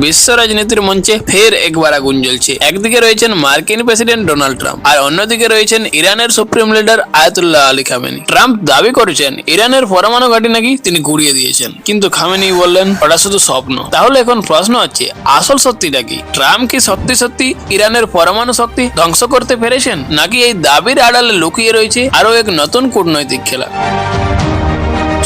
বিশ্ব রাজনীতির মঞ্চে ফের একবার আগুন জ্বলছে। একদিকে রয়েছেন মার্কিন প্রেসিডেন্ট ডোনাল্ড ট্রাম্প, আর অন্যদিকে রয়েছেন ইরানের supreme leader Ayatollah Ali Khamenei. Trump দাবি করেছেন ইরানের পরমাণু ঘাঁটি নাকি তিনি গুড়িয়ে দিয়েছেন, কিন্তু খামেনি বললেন ওটা শুধু স্বপ্ন। তাহলে এখন প্রশ্ন হচ্ছে, আসল সত্যিটা কি? ট্রাম্প কি সত্যি সত্যি ইরানের পরমাণু শক্তি ধ্বংস করতে পেরেছেন, নাকি এই দাবির আড়ালে লুকিয়ে রয়েছে আরো এক নতুন কূটনৈতিক খেলা?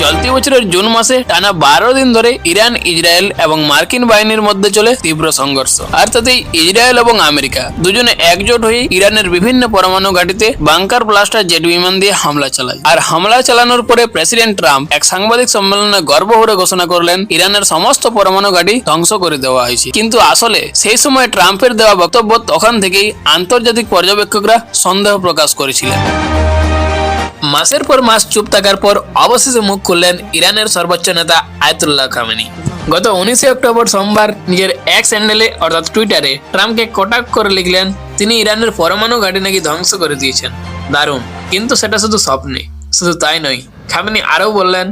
চলতি বছরের জুন মাসে টানা 12 দিন ধরে ইরান, ইসরায়েল এবং মার্কিন বাহিনীর মধ্যে চলে তীব্র সংঘর্ষ। আর তাতেই ইসরায়েল এবং আমেরিকা দুজনে একজোট হয়ে ইরানের বিভিন্ন পরমাণু ঘাঁটিতে বাংকার ব্লাস্টার জেট বিমান দিয়ে হামলা চালায়। আর হামলা চালানোর পরে প্রেসিডেন্ট ট্রাম্প এক সাংবাদিক সম্মেলনে গর্বভরে ঘোষণা করলেন ইরানের সমস্ত পরমাণু ঘাঁটি ধ্বংস করে দেওয়া হয়েছে। কিন্তু আসলে সেই সময় ট্রাম্পের দেওয়া বক্তব্য তখন থেকেই আন্তর্জাতিক পর্যবেক্ষকরা সন্দেহ প্রকাশ করেছিলেন। মাসের পর মাস চুপ থাকার পর অবশেষে মুখ খুললেন ইরানের সর্বোচ্চ নেতা আয়াতুল্লাহ খামেনি। গত 19 অক্টোবর সোমবার নিজের এক্স হ্যান্ডেলে অর্থাৎ টুইটারে ট্রাম্পকে কটাক্ষ করে লিখলেন তিনি ইরানের পরমাণু ঘাঁটি নাকি ধ্বংস করে দিয়েছেন। দারুণ, কিন্তু সেটা শুধু স্বপ্নে। শুধু তাই নয়, খামেনি আরও বললেন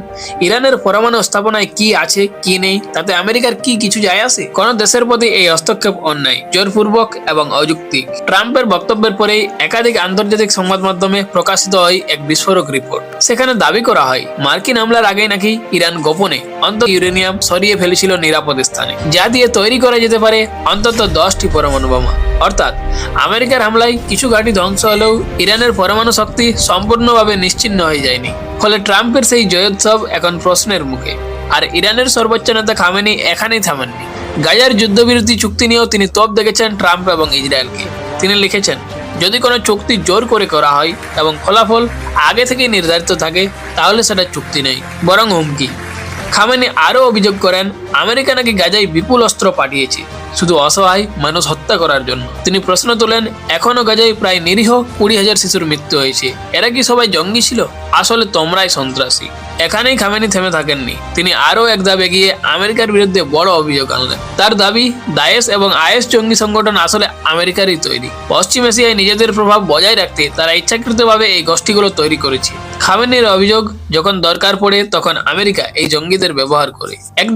ইরানের পরমাণু স্থাপনায় কি আছে কি নেই তাতে আমেরিকার কি কিছু যায় আসে? কোন দেশের প্রতি এই হস্তক্ষেপ অন্যায়, জোরপূর্বক এবং অযৌক্তিক। ট্রাম্পের বক্তব্যের পরেই একাধিক আন্তর্জাতিক সংবাদ মাধ্যমে প্রকাশিত হয় এক বিস্ফোরক রিপোর্ট। সেখানে দাবি করা হয় মার্কিন হামলার আগেই নাকি ইরান গোপনে অন্তত ইউরেনিয়াম সরিয়ে ফেলেছিল নিরাপদ স্থানে, যা দিয়ে তৈরি করা যেতে পারে অন্তত 10টি পরমাণু বোমা। অর্থাৎ আমেরিকার হামলায় কিছু ঘাঁটি ধ্বংস হলেও ইরানের পরমাণু শক্তি সম্পূর্ণভাবে নিশ্চিহ্ন হয়ে যায়নি। ফলে ট্রাম্পের সেই জয়োৎসব এখন প্রশ্নের মুখে। আর ইরানের সর্বোচ্চ নেতা খামেনি এখানেই থামেননি। গাজার যুদ্ধবিরতি চুক্তি নিয়েও তিনি তোপ দেখেছেন ট্রাম্প এবং ইসরায়েলকে। তিনি লিখেছেন যদি কোনো চুক্তি জোর করে করা হয় এবং ফলাফল আগে থেকেই নির্ধারিত থাকে তাহলে সেটা চুক্তি নেই, বরং হুমকি। খামেনি আরও অভিযোগ করেন আমেরিকা নাকি গাজায় বিপুল অস্ত্র পাঠিয়েছে শুধু অসহায় মানুষ হত্যা করার জন্য। তিনি প্রশ্ন তোলেন এখনো গাজায় প্রায় নিরীহ 20,000 শিশুর মৃত্যু হয়েছে। এরা কি সবাই জঙ্গি ছিল? আসলে তোমরাই সন্ত্রাসী। এখানেই খামেনি থেমে থাকেননি। তিনি আরও এক ধাপ এগিয়ে আমেরিকার বিরুদ্ধে বড় অভিযোগ আনলেন। তার দাবি দায়েশ এবং আইএস জঙ্গি সংগঠন আসলে আমেরিকারই তৈরি। পশ্চিম এশিয়ায় নিজেদের প্রভাব বজায় রাখতে তারা ইচ্ছাকৃতভাবে এই গোষ্ঠীগুলো তৈরি করেছে। খামেনির অভিযোগ যখন দরকার পড়ে তখন আমেরিকা এই জঙ্গিদের ব্যবহার করে। একদিকে